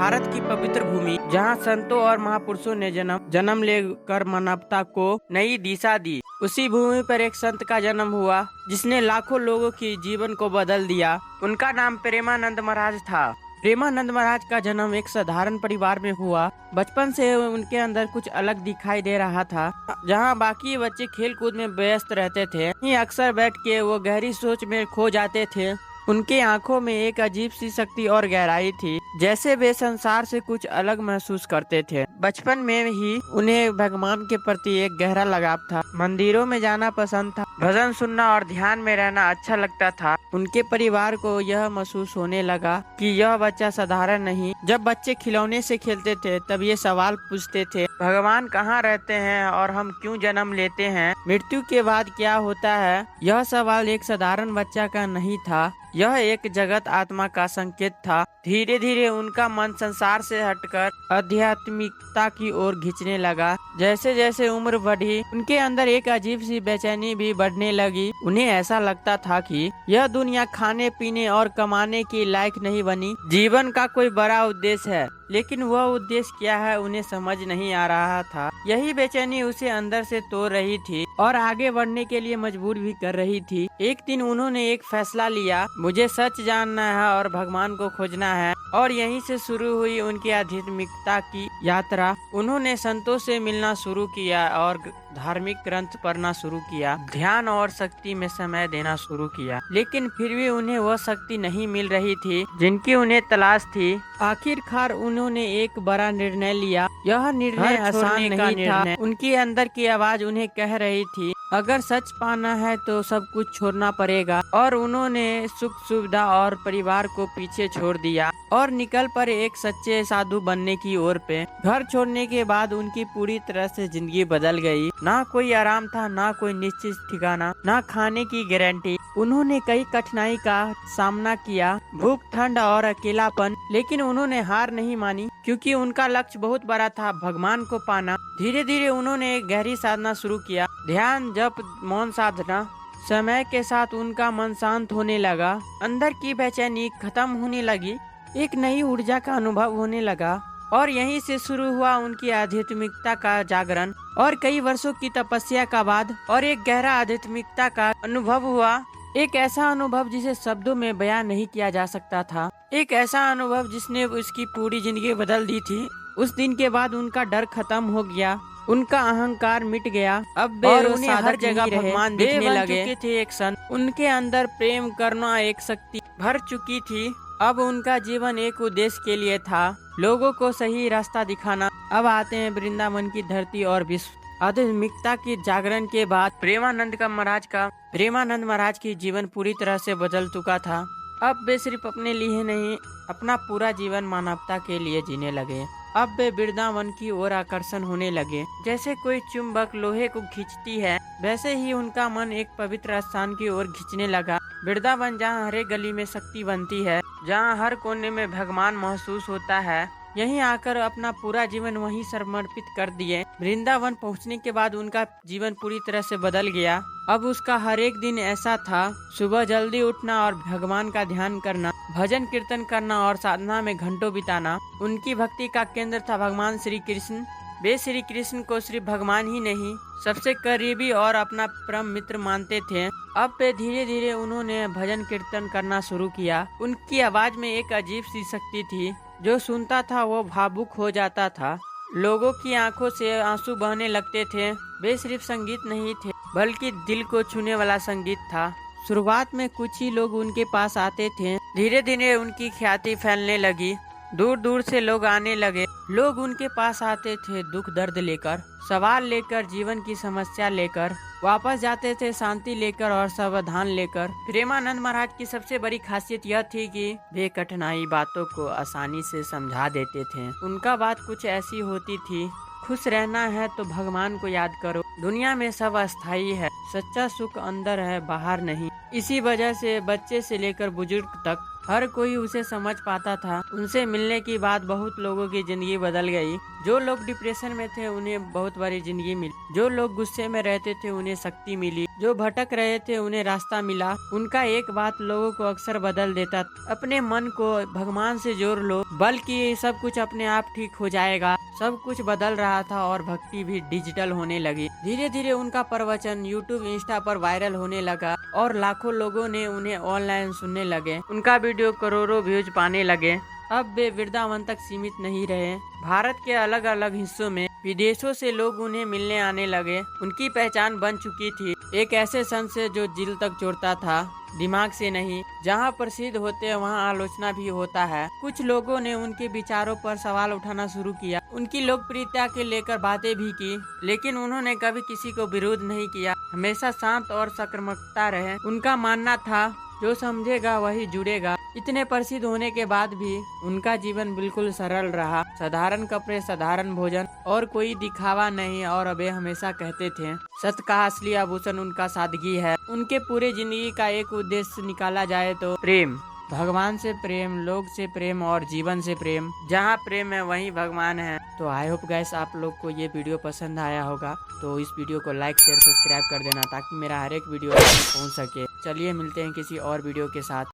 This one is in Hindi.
भारत की पवित्र भूमि जहां संतों और महापुरुषों ने जन्म लेकर मानवता को नई दिशा दी। उसी भूमि पर एक संत का जन्म हुआ जिसने लाखों लोगों की जीवन को बदल दिया। उनका नाम प्रेमानंद महाराज था। प्रेमानंद महाराज का जन्म एक साधारण परिवार में हुआ। बचपन से उनके अंदर कुछ अलग दिखाई दे रहा था। जहां बाकी बच्चे खेल कूद में व्यस्त रहते थे, वहीं अक्सर बैठ के वो गहरी सोच में खो जाते थे। उनकी आंखों में एक अजीब सी शक्ति और गहराई थी, जैसे वे संसार से कुछ अलग महसूस करते थे। बचपन में ही उन्हें भगवान के प्रति एक गहरा लगाव था। मंदिरों में जाना पसंद था, भजन सुनना और ध्यान में रहना अच्छा लगता था। उनके परिवार को यह महसूस होने लगा कि यह बच्चा साधारण नहीं। जब बच्चे खिलौने से खेलते थे तब ये सवाल पूछते थे, भगवान कहाँ रहते हैं और हम क्यों जन्म लेते हैं? मृत्यु के बाद क्या होता है? यह सवाल एक साधारण बच्चा का नहीं था, यह एक जगत आत्मा का संकेत था। धीरे धीरे उनका मन संसार से हटकर आध्यात्मिकता की ओर खींचने लगा। जैसे जैसे उम्र बढ़ी, उनके अंदर एक अजीब सी बेचैनी भी बढ़ने लगी। उन्हें ऐसा लगता था कि यह दुनिया खाने पीने और कमाने की लायक नहीं बनी। जीवन का कोई बड़ा उद्देश्य है, लेकिन वह उद्देश्य क्या है उन्हें समझ नहीं आ रहा था। यही बेचैनी उसे अंदर से तोड़ रही थी और आगे बढ़ने के लिए मजबूर भी कर रही थी। एक दिन उन्होंने एक फैसला लिया, मुझे सच जानना है और भगवान को खोजना है। और यहीं से शुरू हुई उनकी आध्यात्मिकता की यात्रा। उन्होंने संतों से मिलना शुरू किया और धार्मिक ग्रंथ पढ़ना शुरू किया, ध्यान और शक्ति में समय देना शुरू किया। लेकिन फिर भी उन्हें वह शक्ति नहीं मिल रही थी जिनकी उन्हें तलाश थी। आखिरकार उन्होंने एक बड़ा निर्णय लिया। यह निर्णय आसान नहीं था। उनके अंदर की आवाज उन्हें कह रही थी, अगर सच पाना है तो सब कुछ छोड़ना पड़ेगा। और उन्होंने सुख सुविधा और परिवार को पीछे छोड़ दिया और निकल पड़े एक सच्चे साधु बनने की ओर पे। घर छोड़ने के बाद उनकी पूरी तरह से जिंदगी बदल गई। ना कोई आराम था, ना कोई निश्चित ठिकाना, ना खाने की गारंटी। उन्होंने कई कठिनाई का सामना किया, भूख, ठंड और अकेलापन, लेकिन उन्होंने हार नहीं मानी क्योंकि उनका लक्ष्य बहुत बड़ा था, भगवान को पाना। धीरे धीरे उन्होंने एक गहरी साधना शुरू किया, ध्यान, जप, मौन साधना। समय के साथ उनका मन शांत होने लगा, अंदर की बेचैनी खत्म होने लगी, एक नई ऊर्जा का अनुभव होने लगा। और यहीं से शुरू हुआ उनकी आध्यात्मिकता का जागरण। और कई वर्षों की तपस्या का बाद और एक गहरा आध्यात्मिकता का अनुभव हुआ, एक ऐसा अनुभव जिसे शब्दों में बयान नहीं किया जा सकता था, एक ऐसा अनुभव जिसने उसकी पूरी जिंदगी बदल दी थी। उस दिन के बाद उनका डर खत्म हो गया, उनका अहंकार मिट गया। अब और उन्हें हर जगह भगवान दिखने लगे थे। एक संत, उनके अंदर प्रेम करना एक शक्ति भर चुकी थी। अब उनका जीवन एक उद्देश्य के लिए था, लोगों को सही रास्ता दिखाना। अब आते हैं वृंदावन की धरती और विश्व। आध्यात्मिकता की जागरण के बाद प्रेमानंद महाराज की जीवन पूरी तरह से बदल चुका था। अब वे सिर्फ अपने लिए नहीं, अपना पूरा जीवन मानवता के लिए जीने लगे। अब वे वृंदावन की ओर आकर्षण होने लगे। जैसे कोई चुंबक लोहे को खींचती है, वैसे ही उनका मन एक पवित्र स्थान की ओर खींचने लगा। वृंदावन, जहाँ हर एक गली में शक्ति बनती है, जहाँ हर कोने में भगवान महसूस होता है। यहीं आकर अपना पूरा जीवन वहीं समर्पित कर दिए। वृंदावन पहुंचने के बाद उनका जीवन पूरी तरह से बदल गया। अब उसका हर एक दिन ऐसा था, सुबह जल्दी उठना और भगवान का ध्यान करना, भजन कीर्तन करना और साधना में घंटों बिताना। उनकी भक्ति का केंद्र था भगवान श्री कृष्ण। वे श्री कृष्ण को सिर्फ भगवान ही नहीं, सबसे करीबी और अपना परम मित्र मानते थे। अब वे धीरे धीरे उन्होंने भजन कीर्तन करना शुरू किया। उनकी आवाज में एक अजीब सी शक्ति थी, जो सुनता था वो भावुक हो जाता था। लोगों की आंखों से आंसू बहने लगते थे। वे सिर्फ संगीत नहीं थे, बल्कि दिल को छूने वाला संगीत था। शुरुआत में कुछ ही लोग उनके पास आते थे, धीरे धीरे उनकी ख्याति फैलने लगी। दूर दूर से लोग आने लगे। लोग उनके पास आते थे दुख दर्द लेकर, सवाल लेकर, जीवन की समस्या लेकर, वापस जाते थे शांति लेकर और सावधान लेकर। प्रेमानंद महाराज की सबसे बड़ी खासियत यह थी कि वे कठिनाई बातों को आसानी से समझा देते थे। उनका बात कुछ ऐसी होती थी, खुश रहना है तो भगवान को याद करो, दुनिया में सब अस्थायी है, सच्चा सुख अंदर है, बाहर नहीं। इसी वजह से बच्चे से लेकर बुजुर्ग तक हर कोई उसे समझ पाता था। उनसे मिलने की बाद बहुत लोगों की जिंदगी बदल गई। जो लोग डिप्रेशन में थे उन्हें बहुत बड़ी जिंदगी मिली, जो लोग गुस्से में रहते थे उन्हें शक्ति मिली, जो भटक रहे थे उन्हें रास्ता मिला। उनका एक बात लोगों को अक्सर बदल देता, अपने मन को भगवान से जोड़ लो, बल्कि सब कुछ अपने आप ठीक हो जाएगा। सब कुछ बदल रहा था और भक्ति भी डिजिटल होने लगी। धीरे धीरे उनका प्रवचन यूट्यूब इंस्टा पर वायरल होने लगा और लाखों लोगों ने उन्हें ऑनलाइन सुनने लगे। उनका वीडियो करोड़ों व्यूज पाने लगे। अब वे वृंदावन तक सीमित नहीं रहे। भारत के अलग अलग हिस्सों में विदेशों से लोग उन्हें मिलने आने लगे। उनकी पहचान बन चुकी थी एक ऐसे संत से जो दिल तक जोड़ता था, दिमाग से नहीं। जहाँ प्रसिद्ध होते हैं वहाँ आलोचना भी होता है। कुछ लोगों ने उनके विचारों पर सवाल उठाना शुरू किया, उनकी लोकप्रियता के लेकर बातें भी की, लेकिन उन्होंने कभी किसी को विरोध नहीं किया। हमेशा शांत और सकारात्मकता रहे। उनका मानना था जो समझेगा वही जुड़ेगा। इतने प्रसिद्ध होने के बाद भी उनका जीवन बिल्कुल सरल रहा। साधारण कपड़े, साधारण भोजन और कोई दिखावा नहीं। और वे हमेशा कहते थे सत्य का असली आभूषण उनका सादगी है। उनके पूरे जिंदगी का एक उद्देश्य निकाला जाए तो प्रेम, भगवान से प्रेम, लोग से प्रेम और जीवन से प्रेम। जहाँ प्रेम है वहीं भगवान है। तो आई होप गाइस आप लोग को ये वीडियो पसंद आया होगा। तो इस वीडियो को लाइक शेयर सब्सक्राइब कर देना ताकि मेरा हर एक वीडियो आप तक पहुँच सके। चलिए मिलते हैं किसी और वीडियो के साथ।